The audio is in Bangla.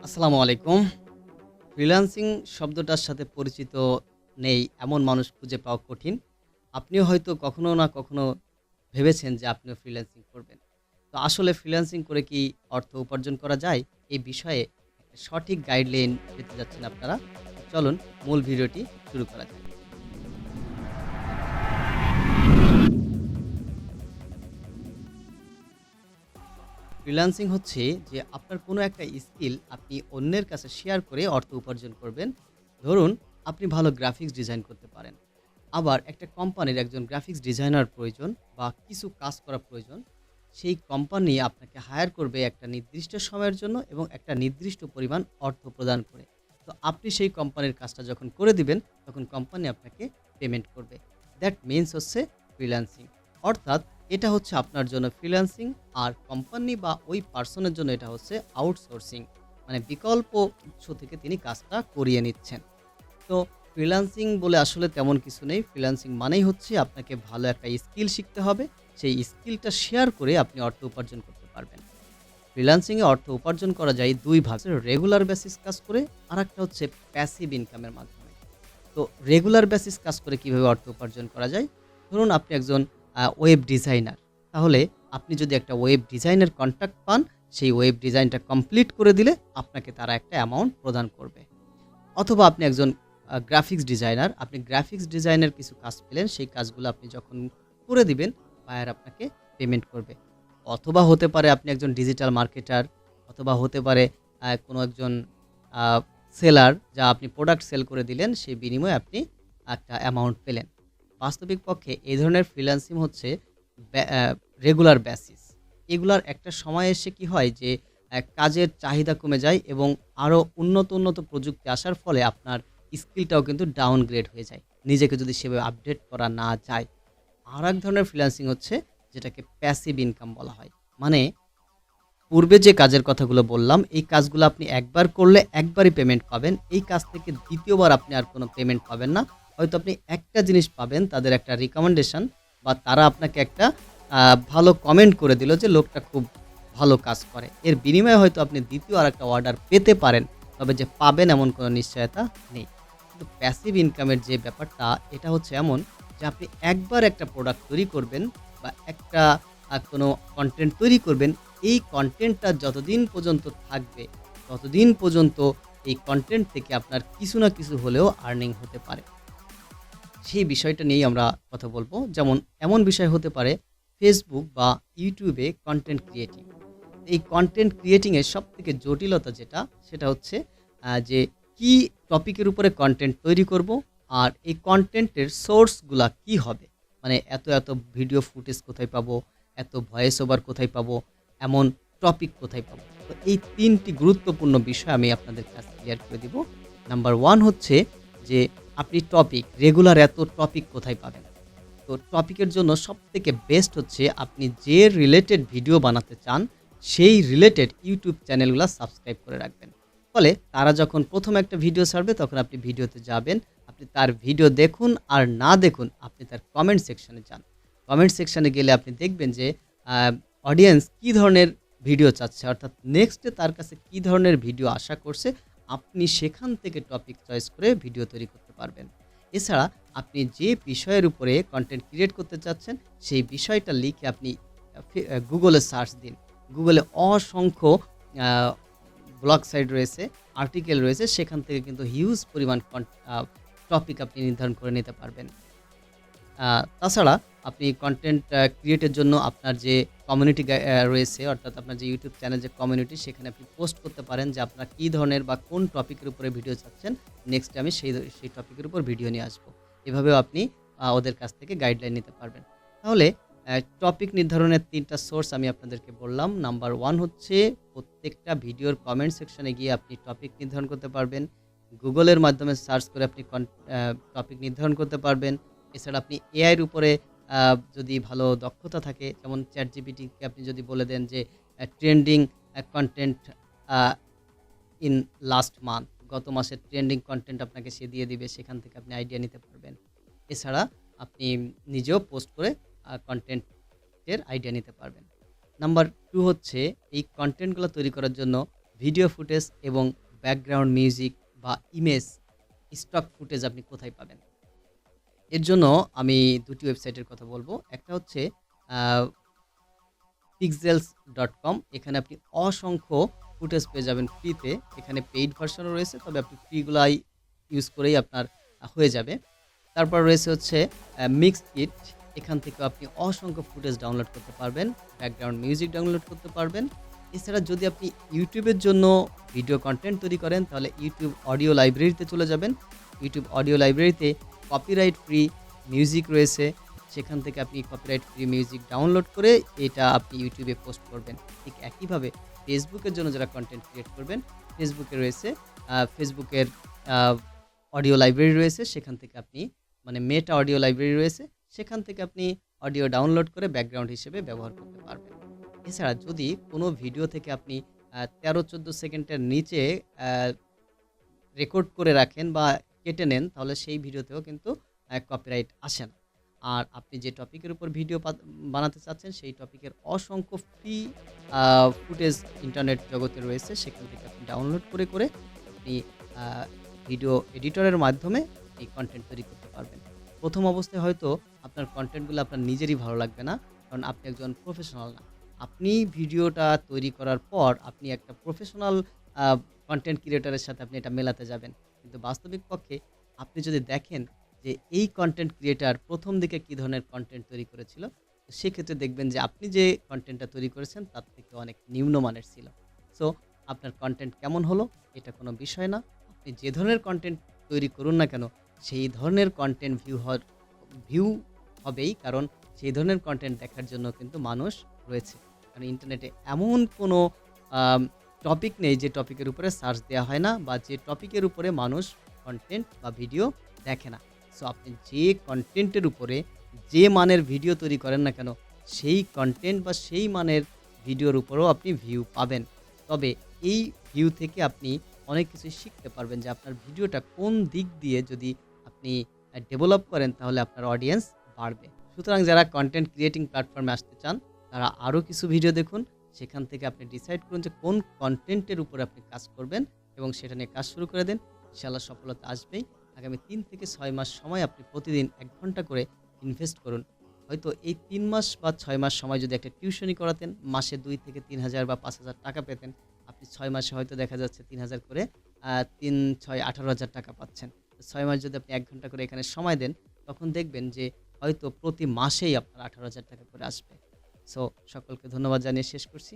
আসসালামু আলাইকুম। ফ্রিল্যান্সিং শব্দটার সাথে পরিচিত নেই এমন মানুষ খুঁজে পাওয়া কঠিন। আপনিও হয়তো কখনো না কখনো ভেবেছেন যে আপনিও ফ্রিল্যান্সিং করবেন। তো আসলে ফ্রিল্যান্সিং করে কি অর্থ উপার্জন করা যায়? এই বিষয়ে একটা সঠিক গাইডলাইন পেতে যাচ্ছেন আপনারা। তো চলুন মূল ভিডিওটি শুরু করা যাক। ফ্রিল্যান্সিং হচ্ছে যে আপনার কোনো একটা স্কিল আপনি অন্যের কাছে শেয়ার করে অর্থ উপার্জন করবেন। ধরুন আপনি ভালো গ্রাফিক্স ডিজাইন করতে পারেন। আবার একটা কোম্পানির একজন গ্রাফিক্স ডিজাইনার প্রয়োজন বা কিছু কাজ করা প্রয়োজন। সেই কোম্পানি আপনাকে হায়ার করবে একটা নির্দিষ্ট সময়ের জন্য এবং একটা নির্দিষ্ট পরিমাণ অর্থ প্রদান করে। তো আপনি সেই কোম্পানির কাজটা যখন করে দিবেন, তখন কোম্পানি আপনাকে পেমেন্ট করবে। দ্যাট মিনস হচ্ছে ফ্রিল্যান্সিং। অর্থাৎ এটা হচ্ছে আপনার জন্য ফ্রিল্যান্সিং, আর কোম্পানি বা ওই পার্সনের জন্য এটা হচ্ছে আউটসোর্সিং। মানে বিকল্প উৎস থেকে তিনি কাজটা করিয়ে নিচ্ছেন। তো ফ্রিল্যান্সিং বলে আসলে তেমন কিছু নেই। ফ্রিল্যান্সিং মানেই হচ্ছে আপনাকে ভালো একটা স্কিল শিখতে হবে। সেই স্কিলটা শেয়ার করে আপনি অর্থ উপার্জন করতে পারবেন। ফ্রিল্যান্সিং এ অর্থ উপার্জন করা যায় ২ ভাবে। রেগুলার বেসিস কাজ করে, আরেকটা হচ্ছে প্যাসিভ ইনকামের মাধ্যমে। তো রেগুলার বেসিস কাজ করে কিভাবে অর্থ উপার্জন করা যায়? ধরুন আপনি একজন ওয়েব ডিজাইনার। তাহলে আপনি যদি একটা ওয়েব ডিজাইনের কন্ট্রাক্ট পান, সেই ওয়েব ডিজাইনটা কমপ্লিট করে দিলে আপনাকে তারা একটা অ্যামাউন্ট প্রদান করবে। অথবা আপনি একজন গ্রাফিক্স ডিজাইনার, আপনি গ্রাফিক্স ডিজাইনের কিছু কাজ পেলেন, সেই কাজগুলো আপনি যখন করে দিবেন, বায়ার আপনাকে পেমেন্ট করবে। অথবা হতে পারে আপনি একজন ডিজিটাল মার্কেটার, অথবা হতে পারে কোনো একজন আ সেলার, যা আপনি প্রোডাক্ট সেল করে দিলেন, সেই বিনিময়ে আপনি একটা অ্যামাউন্ট পেলেন। বাস্তবিক পক্ষে এই ধরনের ফ্রিল্যান্সিং হচ্ছে রেগুলার বেসিস। এগুলার একটা সময় এসে কি হয় যে কাজের চাহিদা কমে যায় এবং আরো উন্নত প্রযুক্তি আসার ফলে আপনার স্কিলটাও কিন্তু ডাউনগ্রেড হয়ে যায়। নিজেকে যদি সেভাবে আপডেট করা না যায়। আরেক ধরনের ফ্রিল্যান্সিং হচ্ছে যেটাকে প্যাসিভ ইনকাম বলা হয়। মানে পূর্বে যে কাজের কথাগুলো বললাম, এই কাজগুলো আপনি একবার করলে একবারই পেমেন্ট পাবেন। এই কাজ থেকে দ্বিতীয়বার আপনি আর কোনো পেমেন্ট পাবেন না। হয়তো আপনি একটা জিনিস পাবেন, তাদের একটা রিকমেন্ডেশন বা তারা আপনাকে একটা আ ভালো কমেন্ট করে দিল যে লোকটা খুব ভালো কাজ করে। এর বিনিময়ে হয়তো আপনি দ্বিতীয় আরেকটা অর্ডার পেতে পারেন। তবে যে পাবেন এমন কোনো নিশ্চয়তা নেই। কিন্তু প্যাসিভ ইনকামের যে ব্যাপারটা, এটা হচ্ছে এমন যে আপনি একবার একটা প্রোডাক্ট তৈরি করবেন বা একটা কোনো কনটেন্ট তৈরি করবেন। এই কনটেন্টটা যতদিন পর্যন্ত থাকবে, ততদিন পর্যন্ত এই কনটেন্ট থেকে আপনার কিছু না কিছু হলেও আর্নিং হতে পারে। সেই বিষয়টা নিয়েই আমরা কথা বলব। যেমন এমন বিষয় হতে পারে Facebook বা YouTube এ কনটেন্ট ক্রিয়েটিং। এই কনটেন্ট ক্রিয়েটিং এর সবথেকে জটিলতা যেটা, সেটা হচ্ছে যে কি টপিকের উপরে কনটেন্ট তৈরি করব, আর এই কনটেন্টের সোর্স গুলা কি হবে? মানে এত ভিডিও ফুটেজ কোথায় পাবো? এত ভয়েস ওভার কোথায় পাবো? এমন টপিক কোথায় পাবো? তো এই ৩ টি গুরুত্বপূর্ণ বিষয় আমি আপনাদের কাছে ক্লিয়ার করে দিব। নাম্বার 1 হচ্ছে যে আপনি টপিক, রেগুলার এত টপিক কোথায় পাবেন? তো টপিকের জন্য সবথেকে বেস্ট হচ্ছে আপনি যে রিলেটেড ভিডিও বানাতে চান, সেই রিলেটেড ইউটিউব চ্যানেলগুলা সাবস্ক্রাইব করে রাখবেন। ফলে তারা যখন ১ম একটা ভিডিও ছাড়বে, তখন আপনি ভিডিওতে যাবেন। আপনি তার ভিডিও দেখুন আর না দেখুন, আপনি তার কমেন্ট সেকশনে যান। কমেন্ট সেকশনে গেলে আপনি দেখবেন যে আ অডিয়েন্স কি ধরনের ভিডিও চাচ্ছে, অর্থাৎ নেক্সট এ তার কাছে কি ধরনের ভিডিও আশা করছে, আপনি সেখান থেকে টপিক চয়েস করে ভিডিও তৈরি করতে পারবেন। এছাড়া আপনি যে বিষয়ের উপরে কনটেন্ট ক্রিয়েট করতে চাচ্ছেন, সেই বিষয়টা লিখে আপনি গুগলে সার্চ দিন। গুগলে অসংখ্য আ ব্লগ সাইট রয়েছে, আর্টিকেল রয়েছে, সেখান থেকে কিন্তু হিউজ পরিমাণ টপিক আপনি নির্ধারণ করে নিতে পারবেন। আ তাছাড়া আপনি কনটেন্ট ক্রিয়েটের জন্য আপনার যে কমিউনিটি রয়েছে, অর্থাৎ আপনার যে YouTube চ্যানেল যে কমিউনিটি, সেখানে আপনি পোস্ট করতে পারেন যে আপনার কি ধরনের বা কোন টপিকের উপরে ভিডিও চাচ্ছেন। নেক্সট আমি সেই টপিকের উপর ভিডিও নিয়ে আসবো। এভাবেও আপনি ওদের কাছ থেকে গাইডলাইন নিতে পারবেন। তাহলে টপিক নির্ধারণের ৩ টা সোর্স আমি আপনাদেরকে বললাম। নাম্বার 1 হচ্ছে প্রত্যেকটা ভিডিওর কমেন্ট সেকশনে গিয়ে আপনি টপিক নির্ধারণ করতে পারবেন। গুগলের মাধ্যমে সার্চ করে আপনি টপিক নির্ধারণ করতে পারবেন। এছাড়া আপনি এআই এর উপরে আ যদি ভালো দক্ষতা থাকে, যেমন ChatGPT কে আপনি যদি বলে দেন যে trending content a in last month, গত মাসের ট্রেন্ডিং কনটেন্ট আপনাকে সে দিয়ে দিবে। সেখান থেকে আপনি আইডিয়া নিতে পারবেন। এছাড়া আপনি নিজেও পোস্ট করে কনটেন্ট এর আইডিয়া নিতে পারবেন। নাম্বার 2 হচ্ছে এই কনটেন্ট গুলা তৈরি করার জন্য ভিডিও ফুটেজ এবং ব্যাকগ্রাউন্ড মিউজিক বা ইমেজ স্টক ফুটেজ আপনি কোথায় পাবেন? এর জন্য আমি ২ টি ওয়েবসাইটের কথা বলবো। একটা হচ্ছে আ pixels.com, এখানে আপনি অসংখ্য ফুটেজ পেয়ে যাবেন ফ্রিতে। এখানে পেইড ভার্সনও রয়েছে, তবে আপনি ফ্রিগুলাই ইউজ করেই আপনার হয়ে যাবে। তারপর রয়েছে হচ্ছে মিক্সকিট, এখান থেকেও আপনি অসংখ্য ফুটেজ ডাউনলোড করতে পারবেন, ব্যাকগ্রাউন্ড মিউজিক ডাউনলোড করতে পারবেন। এছাড়া যদি আপনি ইউটিউবের জন্য ভিডিও কনটেন্ট তৈরি করেন, তাহলে ইউটিউব অডিও লাইব্রেরিতে চলে যাবেন। ইউটিউব অডিও লাইব্রেরিতে কপিরাইট ফ্রি মিউজিক রয়েছে। সেখান থেকে আপনি কপিরাইট ফ্রি মিউজিক ডাউনলোড করে এটা আপনি ইউটিউবে পোস্ট করবেন। ঠিক একইভাবে ফেসবুকের জন্য যারা কনটেন্ট ক্রিয়েট করবেন, ফেসবুকে রয়েছে ফেসবুকের আ অডিও লাইব্রেরি রয়েছে। সেখান থেকে আপনি মানে মেটা অডিও লাইব্রেরি রয়েছে। সেখান থেকে আপনি অডিও ডাউনলোড করে ব্যাকগ্রাউন্ড হিসেবে ব্যবহার করতে পারবেন। এছাড়া যদি কোনো ভিডিও থেকে আপনি ১৩-১৪ সেকেন্ডের নিচে আ রেকর্ড করে রাখেন বা কেটে নেন, তাহলে সেই ভিডিওতেও কিন্তু কপিরাইট আসে না। আর আপনি যে টপিকের উপর ভিডিও বানাতে চাচ্ছেন, সেই টপিকের অসংখ্য ফ্রি আ ফুটেজ ইন্টারনেট জগতে রয়েছে। সেখান থেকে আপনি ডাউনলোড করে আপনি আ ভিডিও এডিটরের মাধ্যমে এই কনটেন্ট তৈরি করতে পারবেন। ১ম অবস্থায় হয়তো আপনার কনটেন্টগুলো আপনার নিজেরই ভালো লাগবে না। কারণ আপনি একজন প্রফেশনাল না। আপনি ভিডিওটা তৈরি করার পর আপনি একটা প্রফেশনাল আ কনটেন্ট ক্রিয়েটরের সাথে আপনি এটা মেলাতে যাবেন। কিন্তু বাস্তবিক পক্ষে আপনি যদি দেখেন যে এই কনটেন্ট ক্রিয়েটর ১ম দিকে কি ধরনের কনটেন্ট তৈরি করেছিল, তো সেক্ষেত্রে দেখবেন যে আপনি যে কনটেন্টটা তৈরি করেছেন তার থেকে অনেক নিম্নমানের ছিল। সো আপনার কনটেন্ট কেমন হলো এটা কোনো বিষয় না। আপনি যে ধরনের কনটেন্ট তৈরি করুন না কেন, সেই ধরনের কনটেন্ট ভিউ হবেই। কারণ সেই ধরনের কনটেন্ট দেখার জন্য কিন্তু মানুষ রয়েছে। কারণ ইন্টারনেটে এমন কোনো আম টপিক নেই যে টপিকের উপরে সার্চ দেয়া হয় না বা যে টপিকের উপরে মানুষ কনটেন্ট বা ভিডিও দেখে না। সো আপনি যে কনটেন্টের উপরে যে মানের ভিডিও তৈরি করেন না কেন, সেই কনটেন্ট বা সেই মানের ভিডিওর উপরেও আপনি ভিউ পাবেন। তবে এই ভিউ থেকে আপনি অনেক কিছু শিখতে পারবেন যে আপনার ভিডিওটা কোন দিক দিয়ে যদি আপনি ডেভেলপ করেন, তাহলে আপনার অডিয়েন্স বাড়বে। সুতরাং যারা কনটেন্ট ক্রিয়েটিং প্ল্যাটফর্মে আসতে চান, তারা আরও কিছু ভিডিও দেখুন। সেখান থেকে আপনি ডিসাইড করুন যে কোন কনটেন্টের উপরে আপনি কাজ করবেন এবং সেটা নিয়ে কাজ শুরু করে দেন। ইনশাআল্লাহ সফলতা আসবেই। আগামী ৩ থেকে ৬ মাস সময় আপনি প্রতিদিন ১ ঘন্টা করে ইনভেস্ট করুন। হয়তো এই ৩ মাস বা ৬ মাস সময় যদি একটা টিউশনি করাতেন, মাসে ২ থেকে ৩,০০০ বা ৫,০০০ টাকা পেতেন। আপনি ৬ মাসে হয়তো দেখা যাচ্ছে ৩,০০০ করে ৩, ৬, ১৮,০০০ টাকা পাচ্ছেন। তো ৬ মাস যদি আপনি ১ ঘন্টা করে এখানে সময় দেন, তখন দেখবেন যে হয়তো প্রতি মাসেই আপনার ১৮,০০০ টাকা করে আসবে। সো সকলকে ধন্যবাদ জানিয়ে শেষ করছি।